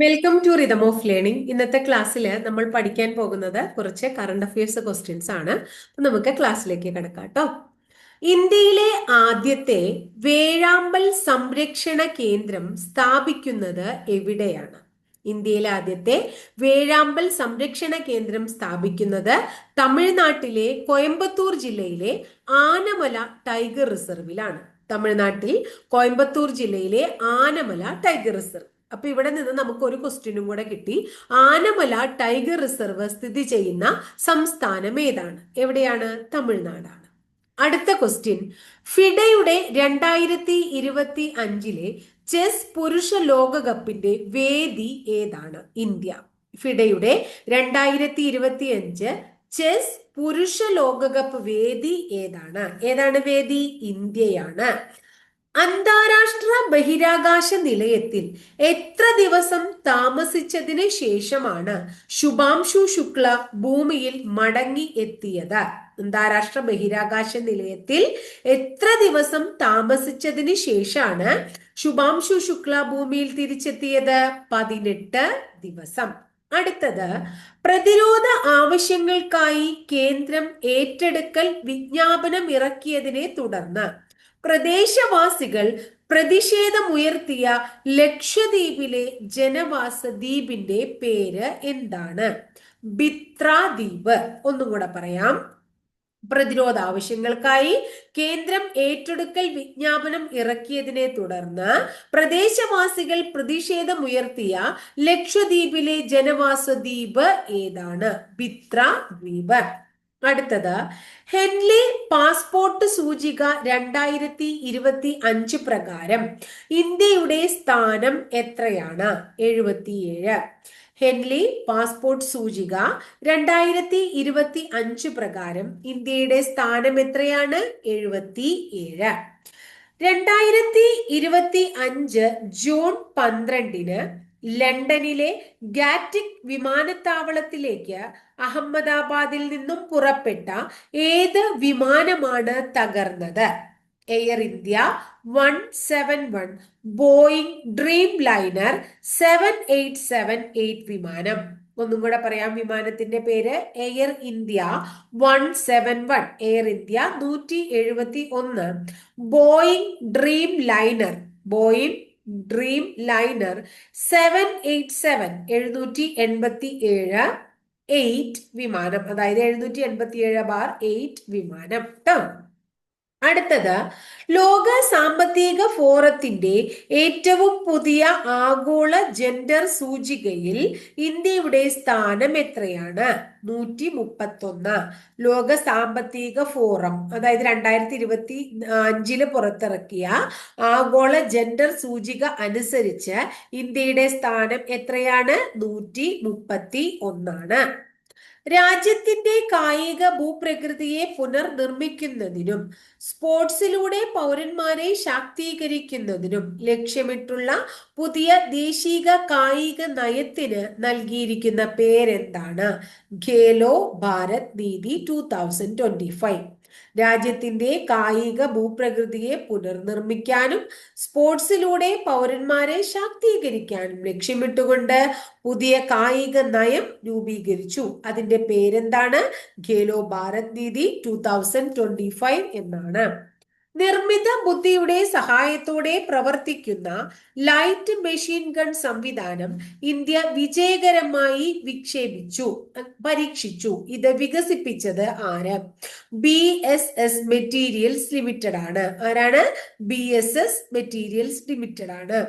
Welcome to rhythm of learning. ഇന്നത്തെ ക്ലാസ്സിൽ നമ്മൾ പഠിക്കാൻ പോകുന്നത് കുറച്ച് കറണ്ട് അഫയേഴ്സ് ക്വസ്റ്റ്യൻസ് ആണ്. അപ്പൊ നമുക്ക് ക്ലാസ്സിലേക്ക് കിടക്കാം കേട്ടോ. ഇന്ത്യയിലെ ആദ്യത്തെ വേഴാമ്പൽ സംരക്ഷണ കേന്ദ്രം സ്ഥാപിക്കുന്നത് എവിടെയാണ്? ഇന്ത്യയിലെ ആദ്യത്തെ വേഴാമ്പൽ സംരക്ഷണ കേന്ദ്രം സ്ഥാപിക്കുന്നത് തമിഴ്നാട്ടിലെ കോയമ്പത്തൂർ ജില്ലയിലെ ആനമല ടൈഗർ റിസർവിലാണ്. തമിഴ്നാട്ടിൽ കോയമ്പത്തൂർ ജില്ലയിലെ ആനമല ടൈഗർ റിസർവ്. അപ്പൊ ഇവിടെ നിന്ന് നമുക്ക് ഒരു ക്വസ്റ്റ്യനും കൂടെ കിട്ടി. ആനമല ടൈഗർ റിസർവ് സ്ഥിതി ചെയ്യുന്ന സംസ്ഥാനം ഏതാണ്? എവിടെയാണ്? തമിഴ്നാടാണ്. അടുത്ത ക്വസ്റ്റ്യൻ, ഫിഡയുടെ 2025 ചെസ് പുരുഷ ലോകകപ്പിന്റെ വേദി ഏതാണ്? ഇന്ത്യ. ഫിഡയുടെ 2025 ചെസ് പുരുഷ ലോകകപ്പ് വേദി ഏതാണ്? ഏതാണ് വേദി? ഇന്ത്യയാണ്. അന്താരാഷ്ട്ര ബഹിരാകാശ നിലയത്തിൽ എത്ര ദിവസം താമസിച്ചതിന് ശേഷമാണ് ശുഭാംശു ശുക്ല ഭൂമിയിൽ മടങ്ങി എത്തിയത്? അന്താരാഷ്ട്ര ബഹിരാകാശ നിലയത്തിൽ എത്ര ദിവസം താമസിച്ചതിന് ശേഷമാണ് ശുഭാംശു ശുക്ല ഭൂമിയിൽ തിരിച്ചെത്തിയത്? 18 ദിവസം. അടുത്തത്, പ്രതിരോധ ആവശ്യങ്ങൾക്കായി കേന്ദ്രം ഏറ്റെടുക്കൽ വിജ്ഞാപനം ഇറക്കിയതിനെ തുടർന്ന് പ്രദേശവാസികൾ പ്രതിഷേധമുയർത്തിയ ലക്ഷദ്വീപിലെ ജനവാസ ദ്വീപിന്റെ പേര് എന്താണ്? ബിത്ര ദ്വീപ്. ഒന്നും കൂടെ പറയാം. പ്രതിരോധ ആവശ്യങ്ങൾക്കായി കേന്ദ്രം ഏറ്റെടുക്കൽ വിജ്ഞാപനം ഇറക്കിയതിനെ തുടർന്ന് പ്രദേശവാസികൾ പ്രതിഷേധമുയർത്തിയ ലക്ഷദ്വീപിലെ ജനവാസ ദ്വീപ് ഏതാണ്? ബിത്ര ദ്വീപ്. അടുത്തത്, ഹെൻലി പാസ്പോർട്ട് സൂചിക 2025 പ്രകാരം ഇന്ത്യയുടെ സ്ഥാനം എത്രയാണ്? 77. ഹെൻലി പാസ്പോർട്ട് സൂചിക 2025 പ്രകാരം ഇന്ത്യയുടെ സ്ഥാനം എത്രയാണ്? 77. 2025 ജൂൺ 12 ലണ്ടനിലെ ഗാറ്റിക് വിമാനത്താവളത്തിലേക്ക് അഹമ്മദാബാദിൽ നിന്നും പുറപ്പെട്ട ഏത് വിമാനമാണ് തകർന്നത്? Air India 171 Boeing dream liner 7878 വിമാനം. ഒന്നും കൂടെ പറയാം. വിമാനത്തിന്റെ പേര് air India 171. Air India 171 Boeing dream liner 787 787 വിമാനം. അതായത് 787/8 വിമാനം ട്ടോ. അടുത്തത്, ലോക സാമ്പത്തിക ഫോറത്തിന്റെ ഏറ്റവും പുതിയ ആഗോള ജെൻഡർ സൂചികയിൽ ഇന്ത്യയുടെ സ്ഥാനം എത്രയാണ്? 131. ലോക സാമ്പത്തിക ഫോറം, അതായത് 2025 പുറത്തിറക്കിയ ആഗോള ജെൻഡർ സൂചിക അനുസരിച്ച് ഇന്ത്യയുടെ സ്ഥാനം എത്രയാണ്? 131. രാജ്യത്തിന്റെ കായിക ഭൂപ്രകൃതിയെ പുനർനിർമ്മിക്കുന്നതിനും സ്പോർട്സിലൂടെ പൗരന്മാരെ ശാക്തീകരിക്കുന്നതിനും ലക്ഷ്യമിട്ടുള്ള പുതിയ ദേശീയ കായിക നയത്തിന് നൽകിയിരിക്കുന്ന പേരെന്താണ്? ഖേലോ ഭാരത് നീതി 2025. രാജ്യത്തിന്റെ കായിക ഭൂപ്രകൃതിയെ പുനർനിർമ്മിക്കാനും സ്പോർട്സിലൂടെ പൗരന്മാരെ ശാക്തീകരിക്കാനും ലക്ഷ്യമിട്ടുകൊണ്ട് പുതിയ കായിക നയം രൂപീകരിച്ചു. അതിന്റെ പേരെന്താണ്? ഖേലോ ഭാരത് നീതി 2025 എന്നാണ്. നിർമ്മിത ബുദ്ധിയുടെ സഹായത്തോടെ പ്രവർത്തിക്കുന്ന ലൈറ്റ് മെഷീൻ ഗൺ സംവിധാനം ഇന്ത്യ വിജയകരമായി പരീക്ഷിച്ചു. ഇത് വികസിപ്പിച്ചത് ആര്? BSS മെറ്റീരിയൽസ് ലിമിറ്റഡ് ആണ്. ആരാണ്? BSS മെറ്റീരിയൽസ് ലിമിറ്റഡ് ആണ്.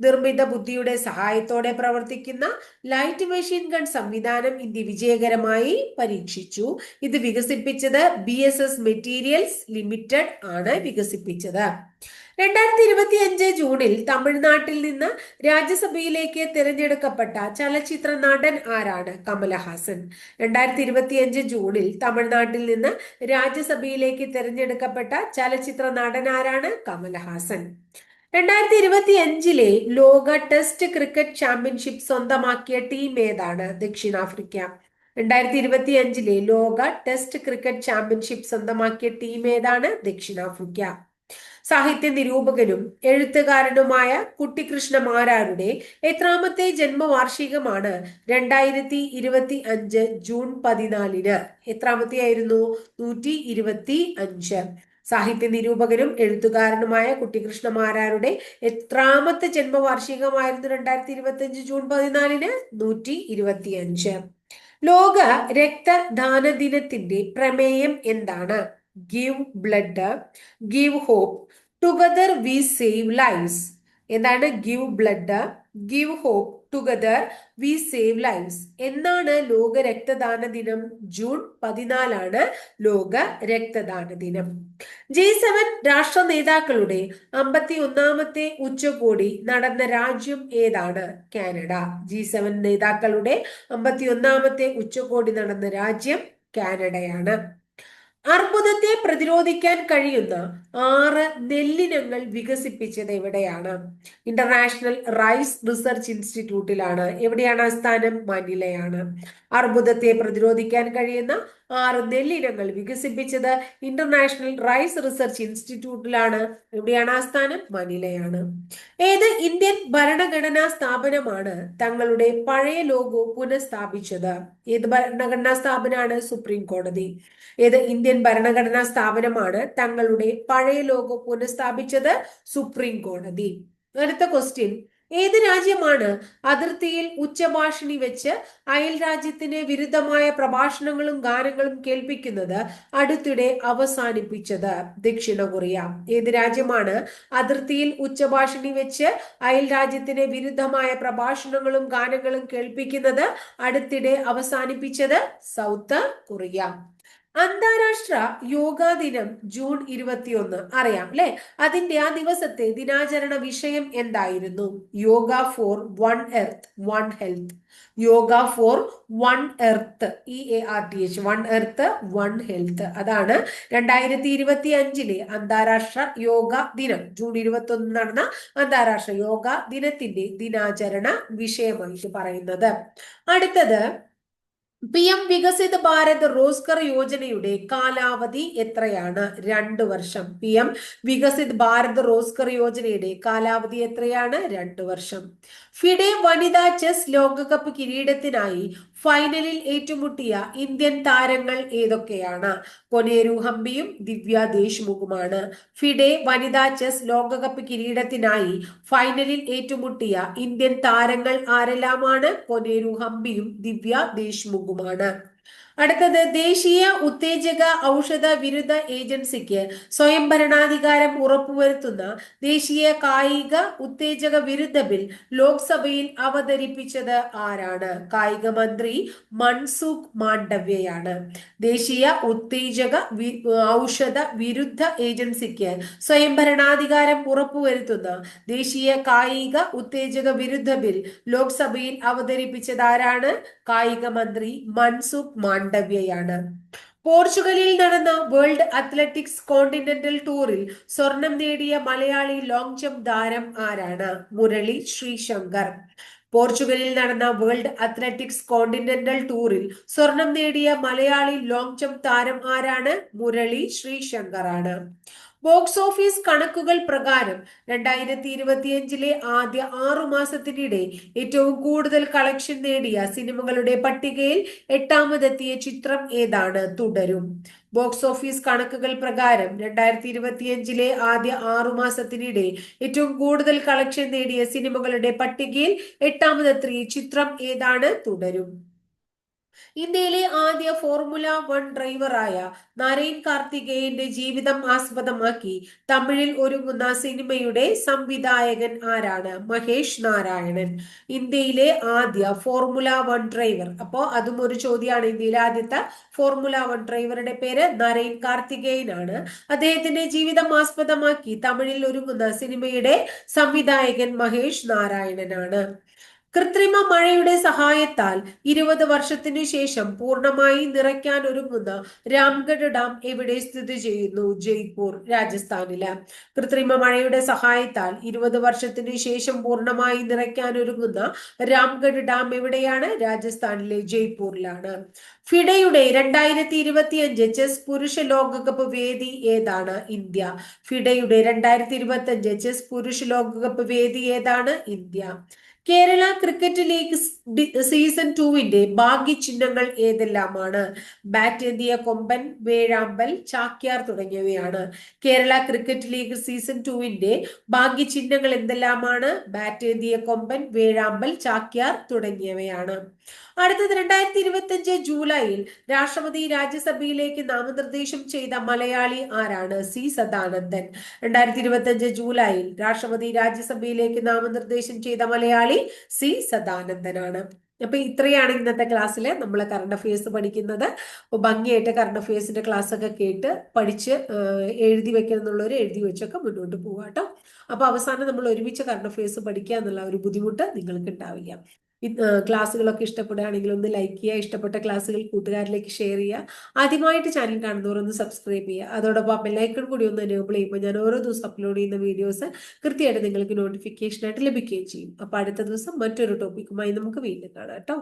നിർമ്മിത ബുദ്ധിയുടെ സഹായത്തോടെ പ്രവർത്തിക്കുന്ന ലൈറ്റ് മെഷീൻ ഗൺ സംവിധാനം ഇന്ത്യ വിജയകരമായി പരീക്ഷിച്ചു. ഇത് വികസിപ്പിച്ചത് BSS മെറ്റീരിയൽസ് ലിമിറ്റഡ് ആണ് വികസിപ്പിച്ചത്. 2025 ജൂണിൽ തമിഴ്നാട്ടിൽ നിന്ന് രാജ്യസഭയിലേക്ക് തിരഞ്ഞെടുക്കപ്പെട്ട ചലച്ചിത്ര നടൻ ആരാണ്? കമലഹാസൻ. 2025 ജൂണിൽ തമിഴ്നാട്ടിൽ നിന്ന് രാജ്യസഭയിലേക്ക് തിരഞ്ഞെടുക്കപ്പെട്ട ചലച്ചിത്ര നടൻ ആരാണ്? കമലഹാസൻ. 2025 ലോക ടെസ്റ്റ് ക്രിക്കറ്റ് ചാമ്പ്യൻഷിപ്പ് സ്വന്തമാക്കിയ ടീം ഏതാണ്? ദക്ഷിണാഫ്രിക്ക. 2025 ലോക ടെസ്റ്റ് ക്രിക്കറ്റ് ചാമ്പ്യൻഷിപ്പ് സ്വന്തമാക്കിയ ടീം ഏതാണ്? ദക്ഷിണാഫ്രിക്ക. സാഹിത്യ നിരൂപകനും എഴുത്തുകാരനുമായ കുട്ടിക്കൃഷ്ണമാരാരുടെ എത്രാമത്തെ ജന്മവാർഷികമാണ് 2025 ജൂൺ 14? എത്രാമത്തെ ആയിരുന്നു? 125. സാഹിത്യ നിരൂപകനും എഴുത്തുകാരനുമായ കുട്ടിക്കൃഷ്ണമാരാരുടെ എത്രാമത്തെ ജന്മവാർഷികമായിരുന്നു 2025 ജൂൺ 14? 125. ലോക രക്തദാന ദിനത്തിന്റെ പ്രമേയം എന്താണ്? Give blood, give hope, together we save lives. എന്താണ്? Give blood, give hope, together we save lives. എന്നാണ് ലോക രക്തദാന ദിനം? ജൂൺ 14 ലോക രക്തദാന ദിനം. G7 രാഷ്ട്ര നേതാക്കളുടെ 51ാമത്തെ ഉച്ചകോടി നടന്ന രാജ്യം ഏതാണ്? കാനഡ. G7 നേതാക്കളുടെ 51ാമത്തെ ഉച്ചകോടി നടന്ന രാജ്യം കാനഡയാണ്. അർബുദത്തെ പ്രതിരോധിക്കാൻ കഴിയുന്ന 6 നെല്ലിനങ്ങൾ വികസിപ്പിച്ചത് എവിടെയാണ്? ഇന്റർനാഷണൽ റൈസ് റിസർച്ച് ഇൻസ്റ്റിറ്റ്യൂട്ടിലാണ്. എവിടെയാണ് ആസ്ഥാനം? മനിലയാണ്. അർബുദത്തെ പ്രതിരോധിക്കാൻ കഴിയുന്ന 6 നെല്ലിനങ്ങൾ വികസിപ്പിച്ചത് ഇന്റർനാഷണൽ റൈസ് റിസർച്ച് ഇൻസ്റ്റിറ്റ്യൂട്ടിലാണ്. എവിടെയാണ് ആസ്ഥാനം? മനിലയാണ്. ഏത് ഇന്ത്യൻ ഭരണഘടനാ സ്ഥാപനമാണ് തങ്ങളുടെ പഴയ ലോഗോ പുനഃസ്ഥാപിച്ചത്? ഏത് ഭരണഘടനാ സ്ഥാപനമാണ്? സുപ്രീം കോടതി. ഏത് ഇന്ത്യൻ ഭരണഘടനാ സ്ഥാപനമാണ് തങ്ങളുടെ പഴയ ലോഗോ പുനഃസ്ഥാപിച്ചത്? സുപ്രീം കോടതി. അടുത്ത ക്വസ്റ്റ്യൻ, ഏത് രാജ്യമാണ് അതിർത്തിയിൽ ഉച്ചഭാഷിണി വെച്ച് അയൽ രാജ്യത്തിന് വിരുദ്ധമായ പ്രഭാഷണങ്ങളും ഗാനങ്ങളും കേൾപ്പിക്കുന്നത് അടുത്തിടെ അവസാനിപ്പിച്ചത്? ദക്ഷിണ കൊറിയ. ഏത് രാജ്യമാണ് അതിർത്തിയിൽ ഉച്ചഭാഷിണി വെച്ച് അയൽ രാജ്യത്തിന് വിരുദ്ധമായ പ്രഭാഷണങ്ങളും ഗാനങ്ങളും കേൾപ്പിക്കുന്നത് അടുത്തിടെ അവസാനിപ്പിച്ചത്? South Korea. അന്താരാഷ്ട്ര യോഗാ ദിനം ജൂൺ 21 അറിയാം അല്ലെ? അതിന്റെ ആ ദിവസത്തെ ദിനാചരണ വിഷയം എന്തായിരുന്നു? Yoga for one earth one health. Yoga for one earth, EARTH, one earth one health. അതാണ് 2025 അന്താരാഷ്ട്ര യോഗ ദിനം. ജൂൺ 21 നടന്ന അന്താരാഷ്ട്ര യോഗ ദിനത്തിന്റെ ദിനാചരണ വിഷയമായിട്ട് പറയുന്നത്. അടുത്തത്, PM വികസിത് ഭാരത് റോസ്ഗർ യോജനയുടെ കാലാവധി എത്രയാണ്? 2 വർഷം. PM വികസിത് ഭാരത് റോസ്ഗർ യോജനയുടെ കാലാവധി എത്രയാണ്? 2 വർഷം. ഫിഡെ വനിതാ ചെസ് ലോകകപ്പ് കിരീടത്തിനായി ഫൈനലിൽ ഏറ്റുമുട്ടിയ ഇന്ത്യൻ താരങ്ങൾ ഏതൊക്കെയാണ്? കൊനേരു ഹംപിയും ദിവ്യ ദേശ്മുഖുമാണ്. ഫിഡെ വനിതാ ചെസ് ലോകകപ്പ് കിരീടത്തിനായി ഫൈനലിൽ ഏറ്റുമുട്ടിയ ഇന്ത്യൻ താരങ്ങൾ ആരെല്ലാമാണ്? കൊനേരു ഹംപിയും ദിവ്യ ദേശ്മുഖുമാണ്. അടുത്തത്, ദേശീയ ഉത്തേജക ഔഷധ വിരുദ്ധ ഏജൻസിക്ക് സ്വയം ഭരണാധികാരം ഉറപ്പുവരുത്തുന്ന ദേശീയ കായിക ഉത്തേജക വിരുദ്ധ ബിൽ ലോക്സഭയിൽ അവതരിപ്പിച്ചത് ആരാണ്? കായിക മന്ത്രി മൻസുഖ് മാണ്ഡവ്യയാണ്. ദേശീയ ഉത്തേജക ഔഷധ വിരുദ്ധ ഏജൻസിക്ക് സ്വയം ഭരണാധികാരം ഉറപ്പുവരുത്തുന്ന ദേശീയ കായിക ഉത്തേജക വിരുദ്ധ ബിൽ ലോക്സഭയിൽ അവതരിപ്പിച്ചത് ആരാണ്? കായിക മന്ത്രി മൻസുഖ് മാണ്ഡവ്യയാണ്. പോർച്ചുഗലിൽ നടന്ന വേൾഡ് അത്ലറ്റിക്സ് കോണ്ടിനെന്റൽ ടൂറിൽ സ്വർണം നേടിയ മലയാളി ലോങ് ജംപ് താരം ആരാണ്? മുരളി ശ്രീശങ്കർ. പോർച്ചുഗലിൽ നടന്ന വേൾഡ് അത്ലറ്റിക്സ് കോണ്ടിനെന്റൽ ടൂറിൽ സ്വർണം നേടിയ മലയാളി ലോങ് ജംപ് താരം ആരാണ്? മുരളി ശ്രീശങ്കർ ആണ്. ബോക്സ് ഓഫീസ് കണക്കുകൾ പ്രകാരം 2025 ആദ്യ 6 മാസത്തിനിടെ ഏറ്റവും കൂടുതൽ കളക്ഷൻ നേടിയ സിനിമകളുടെ പട്ടികയിൽ 8ാമതെത്തിയ ചിത്രം ഏതാണ്? തുടരും. ബോക്സ് ഓഫീസ് കണക്കുകൾ പ്രകാരം 2025 ആദ്യ 6 മാസത്തിനിടെ ഏറ്റവും കൂടുതൽ കളക്ഷൻ നേടിയ സിനിമകളുടെ പട്ടികയിൽ 8ാമതെത്തിയ ചിത്രം ഏതാണ്? തുടരും. ഇന്ത്യയിലെ ആദ്യ ഫോർമുല 1 ഡ്രൈവറായ നരേൻ കാർത്തികേയന്റെ ജീവിതം ആസ്പദമാക്കി തമിഴിൽ ഒരുങ്ങുന്ന സിനിമയുടെ സംവിധായകൻ ആരാണ്? മഹേഷ് നാരായണൻ. ഇന്ത്യയിലെ ആദ്യ ഫോർമുല 1 ഡ്രൈവർ, അപ്പോ അതും ഒരു ചോദ്യമാണ്. ഇന്ത്യയിലെ ആദ്യത്തെ ഫോർമുല 1 ഡ്രൈവറുടെ പേര് നരേൻ കാർത്തികേയൻ ആണ്. അദ്ദേഹത്തിന്റെ ജീവിതം ആസ്പദമാക്കി തമിഴിൽ ഒരുങ്ങുന്ന സിനിമയുടെ സംവിധായകൻ മഹേഷ് നാരായണനാണ്. കൃത്രിമ മഴയുടെ സഹായത്താൽ 20 വർഷത്തിനു ശേഷം പൂർണ്ണമായി നിറയ്ക്കാൻ ഒരുങ്ങുന്ന രാംഗഡ് ഡാം എവിടെ സ്ഥിതി ചെയ്യുന്നു? ജയ്പൂർ, രാജസ്ഥാനില്. കൃത്രിമ മഴയുടെ സഹായത്താൽ 20 വർഷത്തിനു ശേഷം പൂർണ്ണമായി നിറയ്ക്കാൻ ഒരുങ്ങുന്ന രാംഗഡ് ഡാം എവിടെയാണ്? രാജസ്ഥാനിലെ ജയ്പൂരിലാണ്. ഫിഡയുടെ 2025 ചെസ് പുരുഷ ലോകകപ്പ് വേദി ഏതാണ്? ഇന്ത്യ. ഫിഡയുടെ 2025 ചെസ് പുരുഷ ലോകകപ്പ് വേദി ഏതാണ്? India. Kerala cricket league season 2 ഭാഗ്യചിഹ്നങ്ങൾ ഏതെല്ലാമാണ്? ബാറ്റ് ഏന്തിയ കൊമ്പൻ, വേഴാമ്പൽ, ചാക്യാർ തുടങ്ങിയവയാണ്. കേരള ക്രിക്കറ്റ് ലീഗ് സീസൺ 2 ഭാഗ്യചിഹ്നങ്ങൾ എന്തെല്ലാമാണ്? ബാറ്റ് ഏന്തിയ കൊമ്പൻ, വേഴാമ്പൽ, ചാക്യാർ തുടങ്ങിയവയാണ്. അടുത്തത് 2025 ജൂലൈയിൽ രാഷ്ട്രപതി രാജ്യസഭയിലേക്ക് നാമനിർദ്ദേശം ചെയ്ത മലയാളി ആരാണ്? സി സദാനന്ദൻ. 2025 ജൂലൈയിൽ രാഷ്ട്രപതി രാജ്യസഭയിലേക്ക് നാമനിർദ്ദേശം ചെയ്ത മലയാളി സി സദാനന്ദനാണ്. അപ്പൊ ഇത്രയാണ് ഇന്നത്തെ ക്ലാസ്സിൽ നമ്മൾ കറണ്ട് അഫയേഴ്സ് പഠിക്കുന്നത്. അപ്പൊ ഭംഗിയായിട്ട് കറണ്ട് അഫയേഴ്സിന്റെ ക്ലാസ് ഒക്കെ കേട്ട് പഠിച്ച് എഴുതി വെക്കണം എന്നുള്ളവർ എഴുതി വെച്ചൊക്കെ മുന്നോട്ട് പോവാട്ടോ. അപ്പൊ അവസാനം നമ്മൾ ഒരുമിച്ച് കറണ്ട് അഫയേഴ്സ് പഠിക്കുക എന്നുള്ള ഒരു ബുദ്ധിമുട്ട് നിങ്ങൾക്ക് ഉണ്ടാവില്ല. ക്ലാസ്സുകളൊക്കെ ഇഷ്ടപ്പെടുകയാണെങ്കിൽ ഒന്ന് ലൈക്ക് ചെയ്യുക, ഇഷ്ടപ്പെട്ട ക്ലാസ്സുകൾ കൂട്ടുകാരിലേക്ക് ഷെയർ ചെയ്യുക. ആദ്യമായിട്ട് ചാനൽ കാണുന്നവർ ഒന്ന് സബ്സ്ക്രൈബ് ചെയ്യുക. അതോടൊപ്പം ബെല്ലൈക്കൺ കൂടി ഒന്ന് എനേബിൾ ചെയ്യുമ്പോൾ ഞാൻ ഓരോ ദിവസം അപ്ലോഡ് ചെയ്യുന്ന വീഡിയോസ് കൃത്യമായിട്ട് നിങ്ങൾക്ക് നോട്ടിഫിക്കേഷൻ ആയിട്ട് ലഭിക്കുകയും ചെയ്യും. അപ്പൊ അടുത്ത ദിവസം മറ്റൊരു ടോപ്പിക്കുമായി നമുക്ക് വീണ്ടും കാണാം കേട്ടോ.